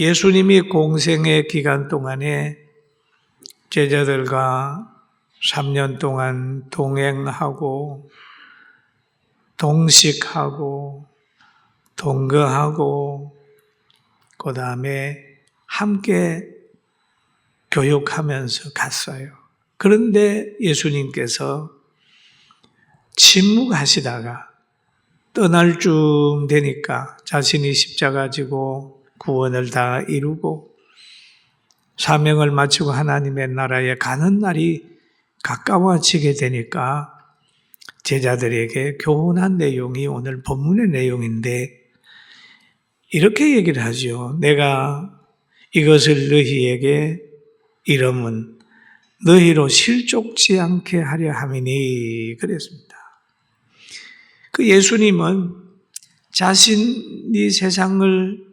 예수님이 공생의 기간 동안에 제자들과 3년 동안 동행하고 동식하고 동거하고 그 다음에 함께 교육하면서 갔어요. 그런데 예수님께서 침묵하시다가 떠날 쯤 되니까 자신이 십자가 지고 구원을 다 이루고 사명을 마치고 하나님의 나라에 가는 날이 가까워지게 되니까 제자들에게 교훈한 내용이 오늘 본문의 내용인데 이렇게 얘기를 하죠. 내가 이것을 너희에게 이름은 너희로 실족지 않게 하려 함이니 그랬습니다. 그 예수님은 자신이 세상을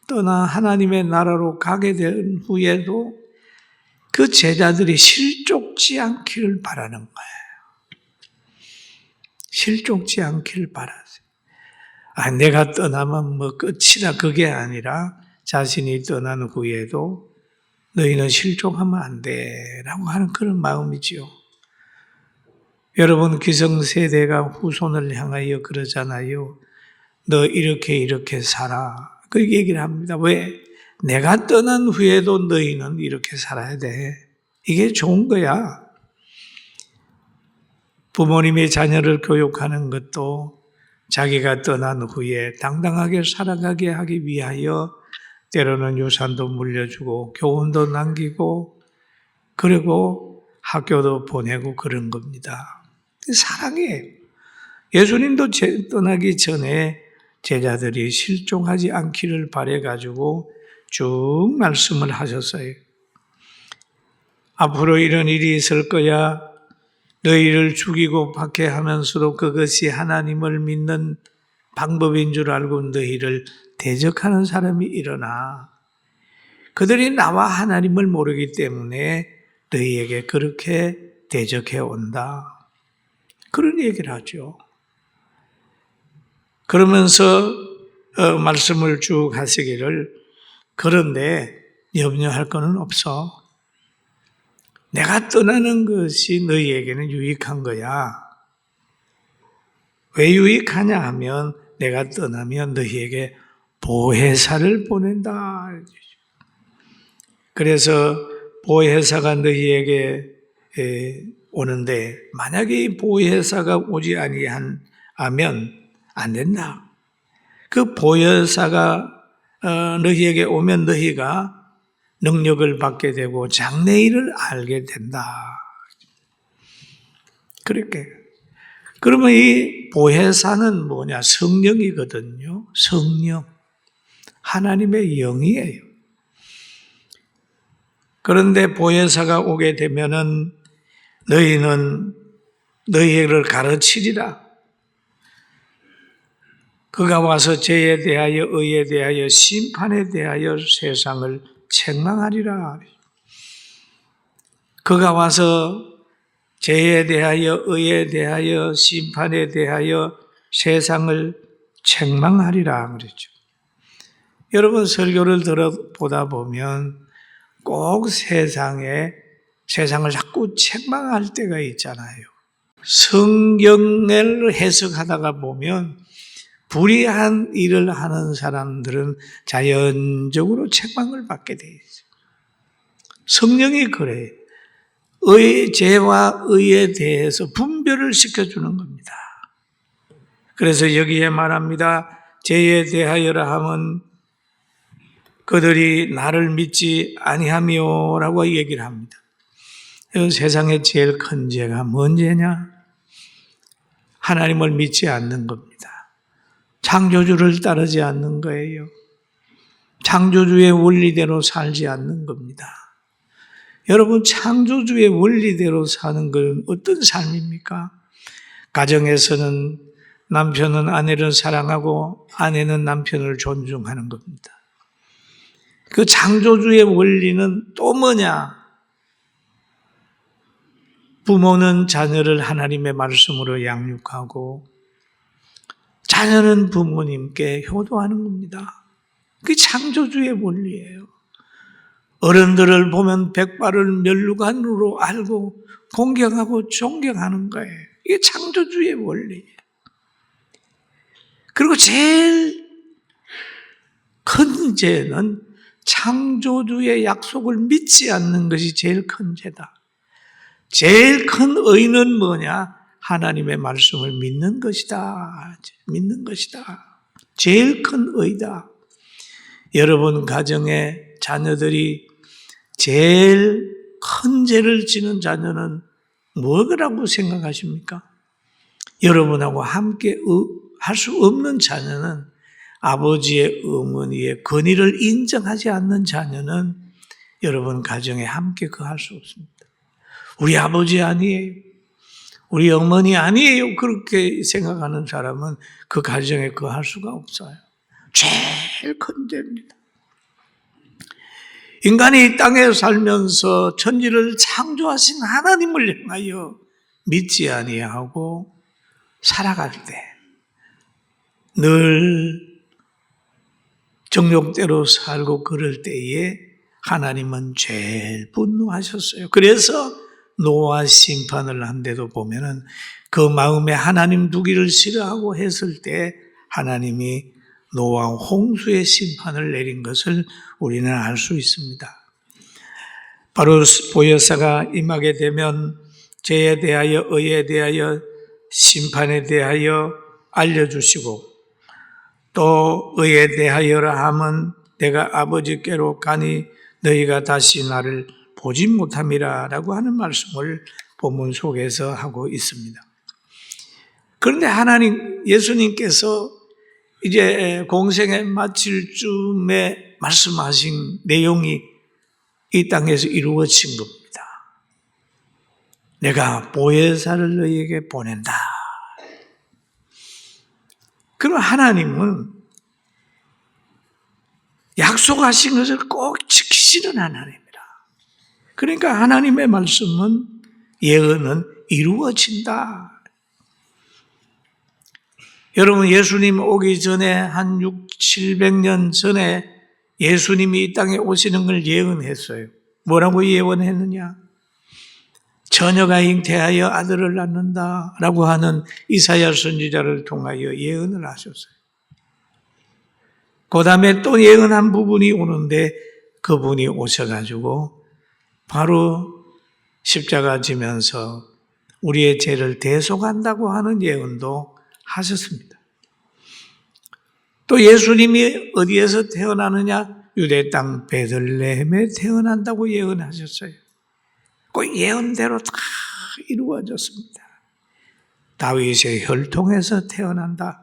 떠나 하나님의 나라로 가게 된 후에도 그 제자들이 실족지 않기를 바라는 거예요. 실족지 않기를 바라세요. 내가 떠나면 끝이다 그게 아니라 자신이 떠난 후에도 너희는 실족하면 안 돼라고 하는 그런 마음이지요. 여러분 기성세대가 후손을 향하여 그러잖아요. 너 이렇게 살아. 그 얘기를 합니다. 왜? 내가 떠난 후에도 너희는 이렇게 살아야 돼. 이게 좋은 거야. 부모님이 자녀를 교육하는 것도 자기가 떠난 후에 당당하게 살아가게 하기 위하여 때로는 유산도 물려주고 교훈도 남기고 그리고 학교도 보내고 그런 겁니다. 사랑이에요. 예수님도 떠나기 전에 제자들이 실종하지 않기를 바라가지고 쭉 말씀을 하셨어요. 앞으로 이런 일이 있을 거야. 너희를 죽이고 박해하면서도 그것이 하나님을 믿는 방법인 줄 알고 너희를 대적하는 사람이 일어나. 그들이 나와 하나님을 모르기 때문에 너희에게 그렇게 대적해 온다. 그런 얘기를 하죠. 그러면서 말씀을 쭉 하시기를 그런데 염려할 거는 없어. 내가 떠나는 것이 너희에게는 유익한 거야. 왜 유익하냐 하면 내가 떠나면 너희에게 보혜사를 보낸다. 그래서 보혜사가 너희에게 오는데 만약에 이 보혜사가 오지 아니하면 안 된다. 그 보혜사가 너희에게 오면 너희가 능력을 받게 되고 장래일을 알게 된다. 그렇게. 그러면 이 보혜사는 뭐냐? 성령이거든요. 성령. 하나님의 영이에요. 그런데 보혜사가 오게 되면은 너희는 너희를 가르치리라. 그가 와서 죄에 대하여 의에 대하여 심판에 대하여 세상을 책망하리라. 그가 와서 죄에 대하여 의에 대하여 심판에 대하여 세상을 책망하리라 그랬죠. 여러분 설교를 들어보다 보면 꼭 세상을 자꾸 책망할 때가 있잖아요. 성경을 해석하다가 보면 불의한 일을 하는 사람들은 자연적으로 책망을 받게 돼 있어요. 성령이 그래요. 죄와 의에 대해서 분별을 시켜주는 겁니다. 그래서 여기에 말합니다. 죄에 대하여라 하면 그들이 나를 믿지 아니하며라고 얘기를 합니다. 세상에 제일 큰 죄가 뭔 죄냐? 하나님을 믿지 않는 겁니다. 창조주를 따르지 않는 거예요. 창조주의 원리대로 살지 않는 겁니다. 여러분 창조주의 원리대로 사는 건 어떤 삶입니까? 가정에서는 남편은 아내를 사랑하고 아내는 남편을 존중하는 겁니다. 그 창조주의 원리는 또 뭐냐? 부모는 자녀를 하나님의 말씀으로 양육하고 자녀는 부모님께 효도하는 겁니다. 그게 창조주의 원리예요. 어른들을 보면 백발을 면류관으로 알고 공경하고 존경하는 거예요. 이게 창조주의 원리예요. 그리고 제일 큰 죄는 창조주의 약속을 믿지 않는 것이 제일 큰 죄다. 제일 큰 의는 뭐냐? 하나님의 말씀을 믿는 것이다. 믿는 것이다. 제일 큰 의다. 여러분 가정에 자녀들이 제일 큰 죄를 지는 자녀는 뭐라고 생각하십니까? 여러분하고 함께 할 수 없는 자녀는, 아버지의 어머니의 권위를 인정하지 않는 자녀는 여러분 가정에 함께 거할 수 없습니다. 우리 아버지 아니에요, 우리 어머니 아니에요, 그렇게 생각하는 사람은 그 가정에 거할 수가 없어요. 제일 큰 죄입니다. 인간이 이 땅에 살면서 천지를 창조하신 하나님을 향하여 믿지 아니하고 살아갈 때, 늘 정욕대로 살고 그럴 때에 하나님은 제일 분노하셨어요. 그래서 노아 심판을 한 데도 보면은 그 마음에 하나님 두기를 싫어하고 했을 때 하나님이 노아 홍수의 심판을 내린 것을 우리는 알 수 있습니다. 바로 보혜사가 임하게 되면 죄에 대하여, 의에 대하여, 심판에 대하여 알려주시고, 또 의에 대하여라 함은 내가 아버지께로 가니 너희가 다시 나를 보지 못함이라 라고 하는 말씀을 본문 속에서 하고 있습니다. 그런데 예수님께서 이제 공생에 마칠 쯤에 말씀하신 내용이 이 땅에서 이루어진 겁니다. 내가 보혜사를 너희에게 보낸다. 그럼 하나님은 약속하신 것을 꼭 지키시는 하나님이라. 그러니까 하나님의 말씀은, 예언은 이루어진다. 여러분, 예수님 오기 전에 한 600-700년 전에 예수님이 이 땅에 오시는 걸 예언했어요. 뭐라고 예언했느냐? 처녀가 잉태하여 아들을 낳는다 라고 하는 이사야 선지자를 통하여 예언을 하셨어요. 그 다음에 또 예언한 부분이 오는데, 그분이 오셔가지고 바로 십자가 지면서 우리의 죄를 대속한다고 하는 예언도 하셨습니다. 또 예수님이 어디에서 태어나느냐? 유대 땅 베들레헴에 태어난다고 예언하셨어요. 그 예언대로 다 이루어졌습니다. 다윗의 혈통에서 태어난다.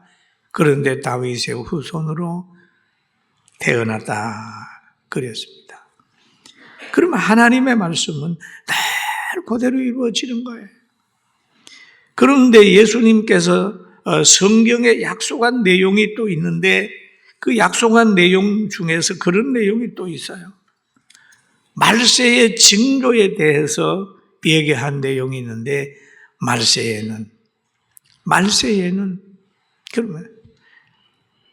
그런데 다윗의 후손으로 태어났다 그랬습니다. 그러면 하나님의 말씀은 늘 그대로 이루어지는 거예요. 그런데 예수님께서 성경에 약속한 내용이 또 있는데, 그 약속한 내용 중에서 그런 내용이 또 있어요. 말세의 징조에 대해서 얘기한 내용이 있는데, 말세에는 그러면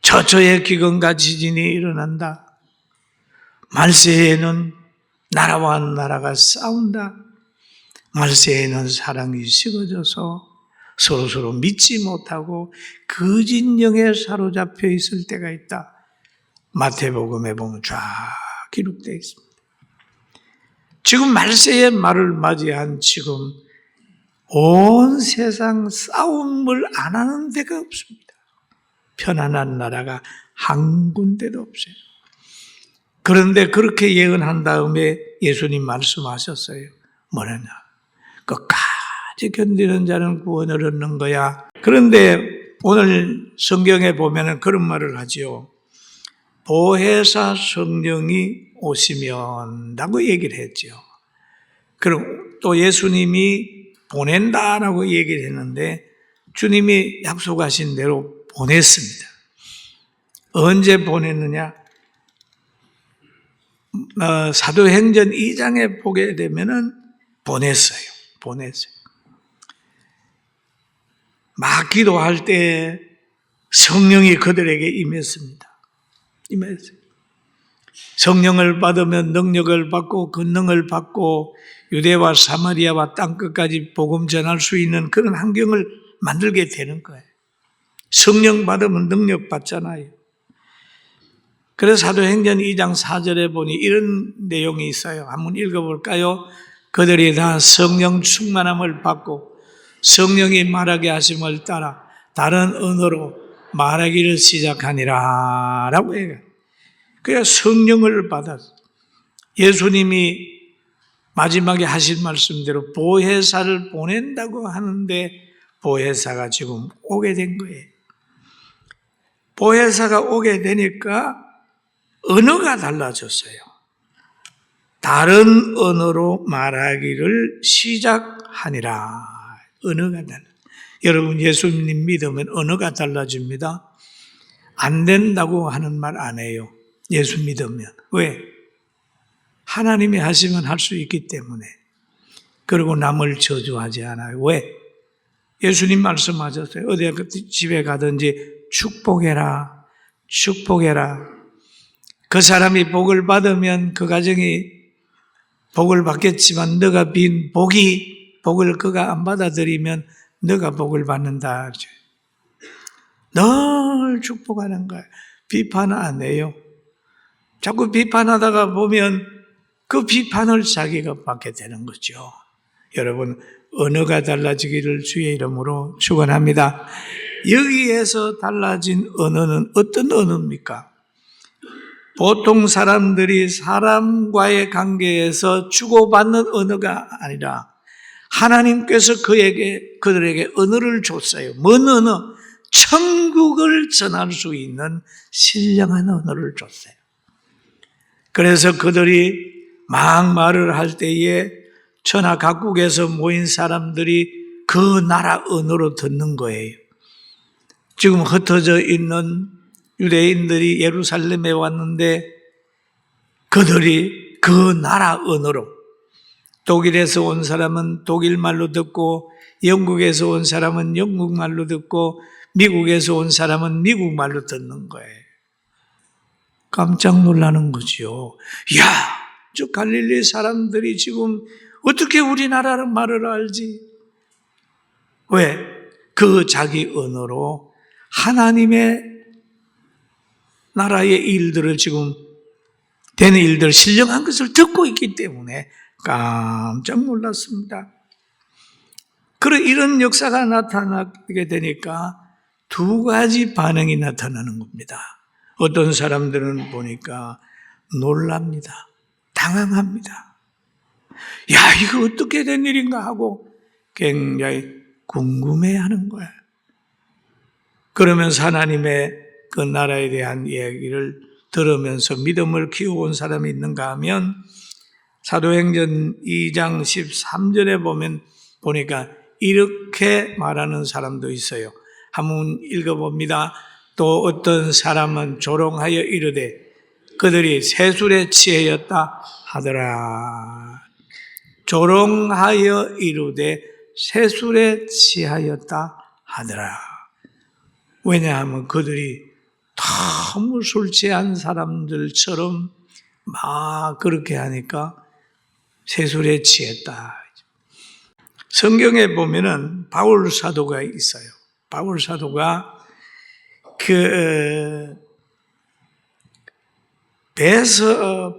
처처의 기근과 지진이 일어난다. 말세에는 나라와 나라가 싸운다. 말세에는 사랑이 식어져서 서로서로 믿지 못하고 거짓 영에 사로잡혀 있을 때가 있다. 마태복음에 보면 쫙 기록되어 있습니다. 지금 말세의 말을 맞이한 지금 온 세상 싸움을 안 하는 데가 없습니다. 편안한 나라가 한 군데도 없어요. 그런데 그렇게 예언한 다음에 예수님 말씀하셨어요. 뭐냐냐? 끝까지 견디는 자는 구원을 얻는 거야. 그런데 오늘 성경에 보면 그런 말을 하죠. 보혜사 성령이 오시면 라고 얘기를 했죠. 그리고 또 예수님이 보낸다라고 얘기를 했는데, 주님이 약속하신 대로 보냈습니다. 언제 보냈느냐? 사도행전 2장에 보게 되면은 보냈어요. 막 기도할 때 성령이 그들에게 임했습니다. 성령을 받으면 능력을 받고 권능을 받고 유대와 사마리아와 땅끝까지 복음 전할 수 있는 그런 환경을 만들게 되는 거예요. 성령 받으면 능력 받잖아요. 그래서 사도행전 2장 4절에 보니 이런 내용이 있어요. 한번 읽어볼까요? 그들이 다 성령 충만함을 받고 성령이 말하게 하심을 따라 다른 언어로 말하기를 시작하니라 라고 해요. 그래야 성령을 받았어요. 예수님이 마지막에 하신 말씀대로 보혜사를 보낸다고 하는데 보혜사가 지금 오게 된 거예요. 보혜사가 오게 되니까 언어가 달라졌어요. 다른 언어로 말하기를 시작하니라. 언어가 달라. 여러분 예수님 믿으면 언어가 달라집니다. 안 된다고 하는 말 안 해요. 예수 믿으면. 왜? 하나님이 하시면 할 수 있기 때문에. 그리고 남을 저주하지 않아요. 왜? 예수님 말씀하셨어요. 어디 집에 가든지 축복해라. 축복해라. 그 사람이 복을 받으면 그 가정이 복을 받겠지만 너가 빈 복을 그가 안 받아들이면 너가 복을 받는다. 늘 축복하는 거예요. 비판 안 해요. 자꾸 비판하다가 보면 그 비판을 자기가 받게 되는 거죠. 여러분 언어가 달라지기를 주의 이름으로 축원합니다. 여기에서 달라진 언어는 어떤 언어입니까? 보통 사람들이 사람과의 관계에서 주고받는 언어가 아니라 하나님께서 그들에게 언어를 줬어요. 뭔 언어? 천국을 전할 수 있는 신령한 언어를 줬어요. 그래서 그들이 막 말을 할 때에 천하 각국에서 모인 사람들이 그 나라 언어로 듣는 거예요. 지금 흩어져 있는 유대인들이 예루살렘에 왔는데 그들이 그 나라 언어로 독일에서 온 사람은 독일 말로 듣고 영국에서 온 사람은 영국 말로 듣고 미국에서 온 사람은 미국 말로 듣는 거예요. 깜짝 놀라는 거죠. 야, 저 갈릴리 사람들이 지금 어떻게 우리나라 말을 알지? 왜? 그 자기 언어로 하나님의 나라의 일들을 지금 되는 일들, 신령한 것을 듣고 있기 때문에 깜짝 놀랐습니다. 그런 이런 역사가 나타나게 되니까 두 가지 반응이 나타나는 겁니다. 어떤 사람들은 보니까 놀랍니다. 당황합니다. 야, 이거 어떻게 된 일인가 하고 굉장히 궁금해하는 거야. 그러면서 하나님의 그 나라에 대한 이야기를 들으면서 믿음을 키워온 사람이 있는가 하면 사도행전 2장 13절에 보니까 이렇게 말하는 사람도 있어요. 한번 읽어봅니다. 또 어떤 사람은 조롱하여 이르되 그들이 세술에 취하였다 하더라. 조롱하여 이르되 세술에 취하였다 하더라. 왜냐하면 그들이 너무 술 취한 사람들처럼 막 그렇게 하니까 세술에 취했다. 성경에 보면은 바울 사도가 있어요. 바울 사도가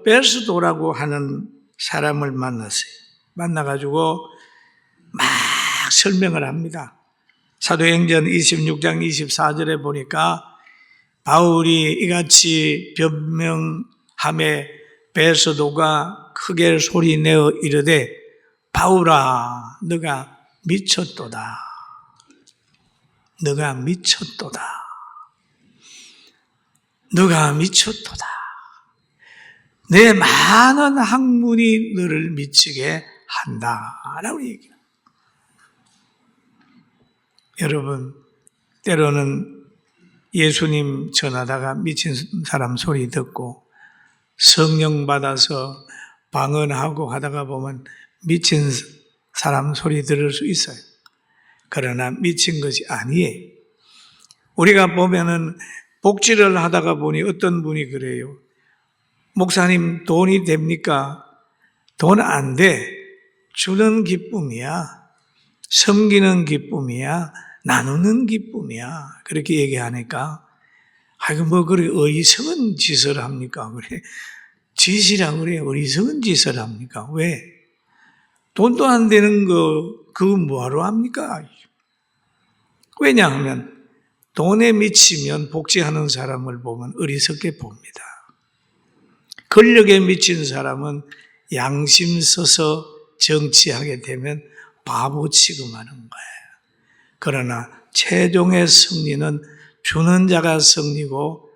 베스도라고 하는 사람을 만났어요. 만나가지고 막 설명을 합니다. 사도행전 26장 24절에 보니까 바울이 이같이 변명함에 베스도가 크게 소리내어 이르되 바울아 너가 미쳤도다. 너가 미쳤도다. 너가 미쳤도다. 내 많은 학문이 너를 미치게 한다라고 얘기해요. 여러분 때로는 예수님 전하다가 미친 사람 소리 듣고 성령 받아서 방언하고 하다가 보면 미친 사람 소리 들을 수 있어요. 그러나 미친 것이 아니에요. 우리가 보면은 복지를 하다가 보니 어떤 분이 그래요. 목사님 돈이 됩니까? 돈 안 돼. 주는 기쁨이야. 섬기는 기쁨이야. 나누는 기쁨이야. 그렇게 얘기하니까 아이고 뭐 그래 어리석은 짓을 합니까? 그래 짓이라 그래 어리석은 짓을 합니까? 왜? 돈도 안 되는 거 그거 뭐하러 합니까? 왜냐하면 돈에 미치면 복지하는 사람을 보면 어리석게 봅니다. 권력에 미친 사람은 양심 써서 정치하게 되면 바보 취급하는 거예요. 그러나 최종의 승리는 주는 자가 승리고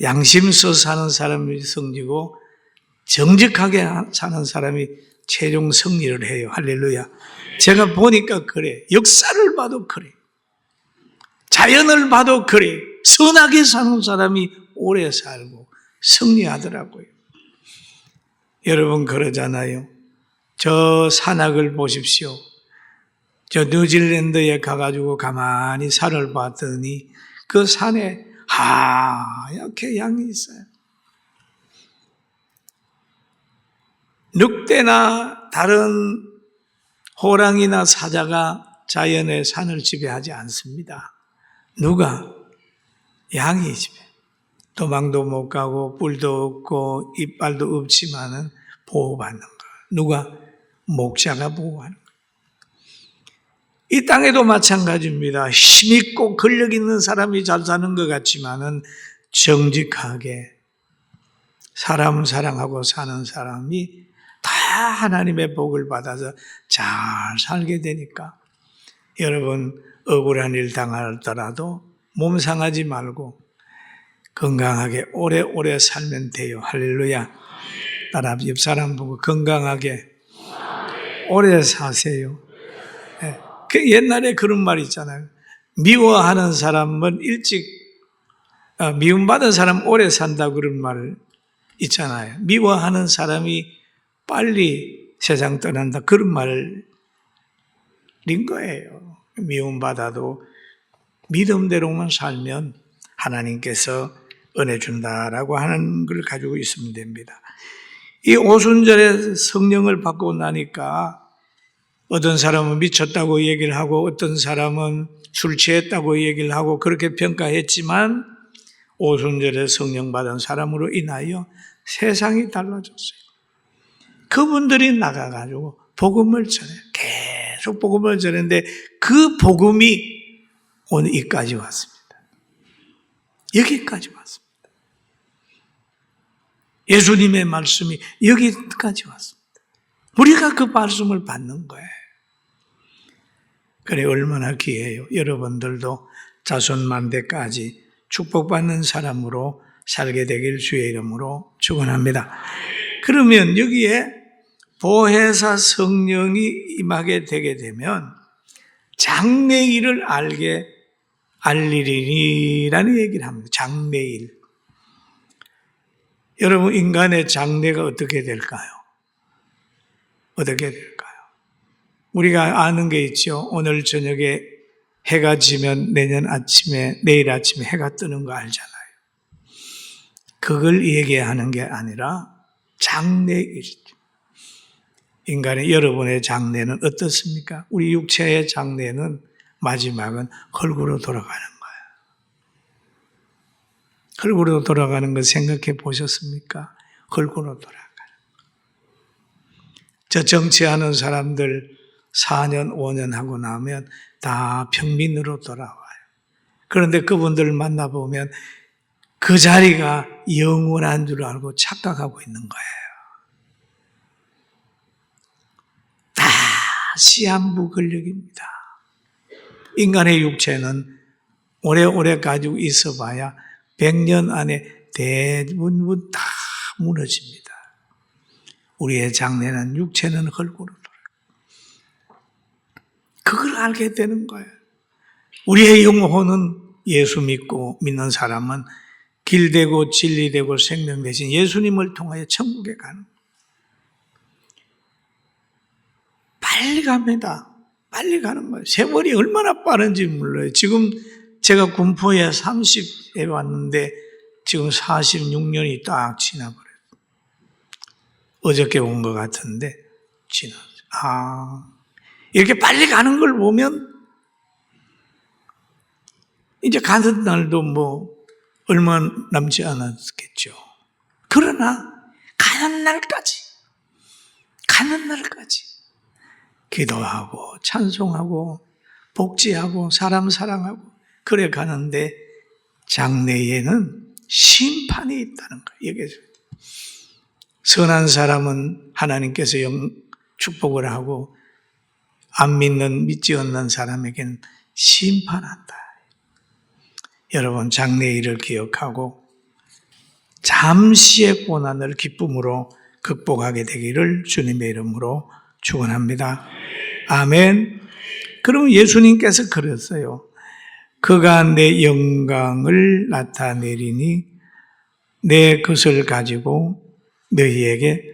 양심 써서 사는 사람이 승리고 정직하게 사는 사람이 최종 승리를 해요. 할렐루야. 제가 보니까 그래. 역사를 봐도 그래. 자연을 봐도 그래. 선하게 사는 사람이 오래 살고 승리하더라고요. 여러분 그러잖아요. 저 산악을 보십시오. 저 뉴질랜드에 가가지고 가만히 산을 봤더니 그 산에 하얗게 양이 있어요. 늑대나 다른 호랑이나 사자가 자연의 산을 지배하지 않습니다. 누가? 양이 지배. 도망도 못 가고 뿔도 없고 이빨도 없지만은 보호받는 거. 누가? 목자가 보호하는 거. 이 땅에도 마찬가지입니다. 힘있고 권력 있는 사람이 잘 사는 것 같지만은 정직하게 사람 사랑하고 사는 사람이 다 하나님의 복을 받아서 잘 살게 되니까 여러분 억울한 일 당하더라도 몸 상하지 말고 건강하게 오래오래 살면 돼요. 할렐루야. 따라 옆 사람 보고 건강하게 오래 사세요. 네. 그 옛날에 그런 말 있잖아요. 미워하는 사람은 미움받은 사람 오래 산다 그런 말 있잖아요. 미워하는 사람이 빨리 세상 떠난다 그런 말인 거예요. 미움받아도 믿음대로만 살면 하나님께서 은혜 준다라고 하는 걸 가지고 있으면 됩니다. 이 오순절에 성령을 받고 나니까 어떤 사람은 미쳤다고 얘기를 하고 어떤 사람은 술 취했다고 얘기를 하고 그렇게 평가했지만 오순절에 성령 받은 사람으로 인하여 세상이 달라졌어요. 그분들이 나가가지고 복음을 전해요. 계속 복음을 전했는데 그 복음이 오늘 여기까지 왔습니다. 여기까지 왔습니다. 예수님의 말씀이 여기까지 왔습니다. 우리가 그 말씀을 받는 거예요. 그래 얼마나 귀해요. 여러분들도 자손만대까지 축복받는 사람으로 살게 되길 주의 이름으로 축원합니다. 그러면 여기에 보혜사 성령이 임하게 되게 되면 장래일을 알리리라는 얘기를 합니다. 장래일. 여러분 인간의 장래가 어떻게 될까요? 어떻게 될까요? 우리가 아는 게 있죠. 오늘 저녁에 해가 지면 내일 아침에 해가 뜨는 거 알잖아요. 그걸 얘기하는 게 아니라 장래일이죠. 인간의 여러분의 장래는 어떻습니까? 우리 육체의 장래는 마지막은 흙으로 돌아가는 거예요. 흙으로 돌아가는 거 생각해 보셨습니까? 흙으로 돌아가는 거. 저 정치하는 사람들 4년, 5년 하고 나면 다 평민으로 돌아와요. 그런데 그분들을 만나보면 그 자리가 영원한 줄 알고 착각하고 있는 거예요. 다 시한부 권력입니다. 인간의 육체는 오래오래 가지고 있어봐야 100년 안에 대부분 다 무너집니다. 우리의 장래는 육체는 흙으로 돌아요. 그걸 알게 되는 거예요. 우리의 영혼은 예수 믿는 사람은 길되고 진리되고 생명 되신 예수님을 통하여 천국에 가는 거예요. 빨리 갑니다. 빨리 가는 거예요. 세월이 얼마나 빠른지 몰라요. 지금 제가 군포에 30에 왔는데 지금 46년이 딱 지나버려요. 어저께 온 것 같은데 이렇게 빨리 가는 걸 보면 이제 가는 날도 뭐 얼마 남지 않았겠죠. 그러나 가는 날까지 기도하고 찬송하고 복지하고 사람 사랑하고 그래 가는데 장래에는 심판이 있다는 거예요. 여기서 선한 사람은 하나님께서 축복을 하고 안 믿지 않는 사람에게는 심판한다. 여러분 장래의 일을 기억하고 잠시의 고난을 기쁨으로 극복하게 되기를 주님의 이름으로 축원합니다. 아멘. 그럼 예수님께서 그랬어요. 그가 내 영광을 나타내리니 내 것을 가지고 너희에게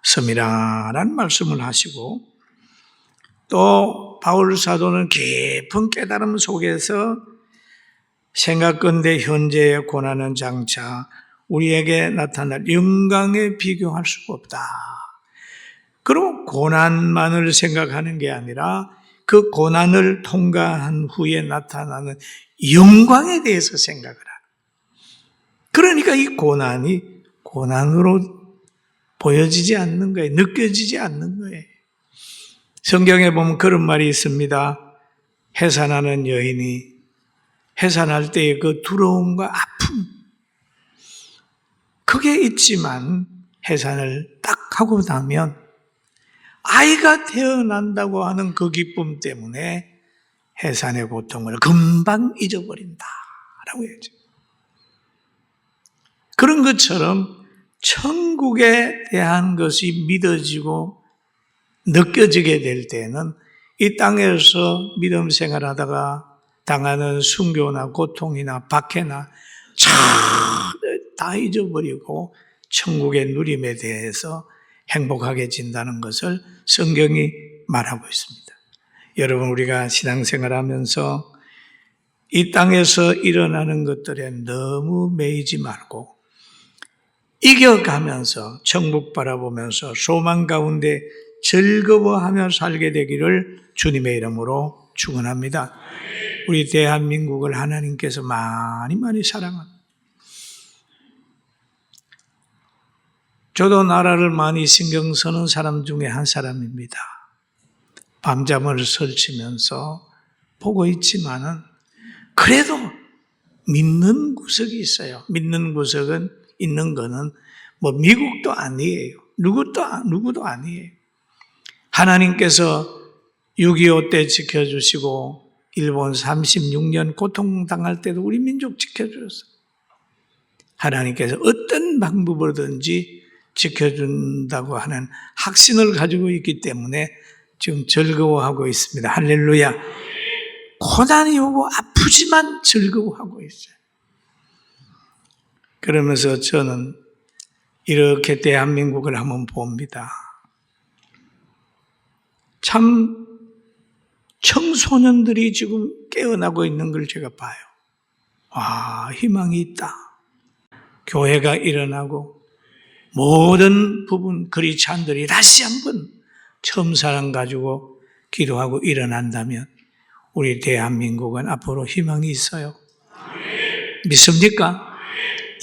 알리시겠음이라 라는 말씀을 하시고 또 바울 사도는 깊은 깨달음 속에서 생각건대 현재의 고난은 장차 우리에게 나타날 영광에 비교할 수가 없다. 그럼 고난만을 생각하는 게 아니라 그 고난을 통과한 후에 나타나는 영광에 대해서 생각을 하라. 그러니까 이 고난이 고난으로 보여지지 않는 거예요. 느껴지지 않는 거예요. 성경에 보면 그런 말이 있습니다. 해산하는 여인이 해산할 때의 그 두려움과 아픔 그게 있지만 해산을 딱 하고 나면 아이가 태어난다고 하는 그 기쁨 때문에 해산의 고통을 금방 잊어버린다라고 했죠. 그런 것처럼 천국에 대한 것이 믿어지고 느껴지게 될 때는 이 땅에서 믿음 생활하다가 당하는 순교나 고통이나 박해나 다 잊어버리고 천국의 누림에 대해서 행복하게 진다는 것을 성경이 말하고 있습니다. 여러분 우리가 신앙생활하면서 이 땅에서 일어나는 것들에 너무 매이지 말고 이겨가면서 천국 바라보면서 소망 가운데 즐거워하며 살게 되기를 주님의 이름으로 축원합니다. 우리 대한민국을 하나님께서 많이 사랑합니다. 저도 나라를 많이 신경 쓰는 사람 중에 한 사람입니다. 밤잠을 설치면서 보고 있지만은 그래도 믿는 구석이 있어요. 믿는 구석은 있는 거는 뭐 미국도 아니에요. 누구도 아니에요. 하나님께서 6.25 때 지켜주시고 일본 36년 고통당할 때도 우리 민족 지켜주셨어요. 하나님께서 어떤 방법으로든지 지켜준다고 하는 확신을 가지고 있기 때문에 지금 즐거워하고 있습니다. 할렐루야. 고난이 오고 아프지만 즐거워하고 있어요. 그러면서 저는 이렇게 대한민국을 한번 봅니다. 참 청소년들이 지금 깨어나고 있는 걸 제가 봐요. 희망이 있다. 교회가 일어나고 모든 부분 그리스도인들이 다시 한번 처음 사랑 가지고 기도하고 일어난다면 우리 대한민국은 앞으로 희망이 있어요. 믿습니까?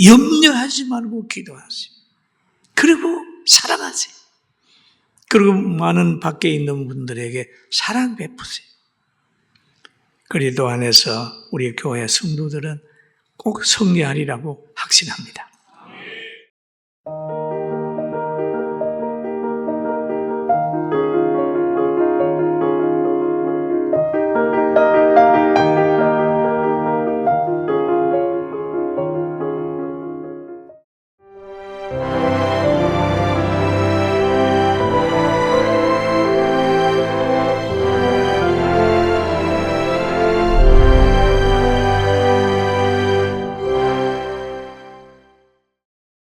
염려하지 말고 기도하세요. 그리고 사랑하세요. 그리고 많은 밖에 있는 분들에게 사랑 베푸세요. 그리도 안에서 우리 교회 성도들은 꼭 승리하리라고 확신합니다.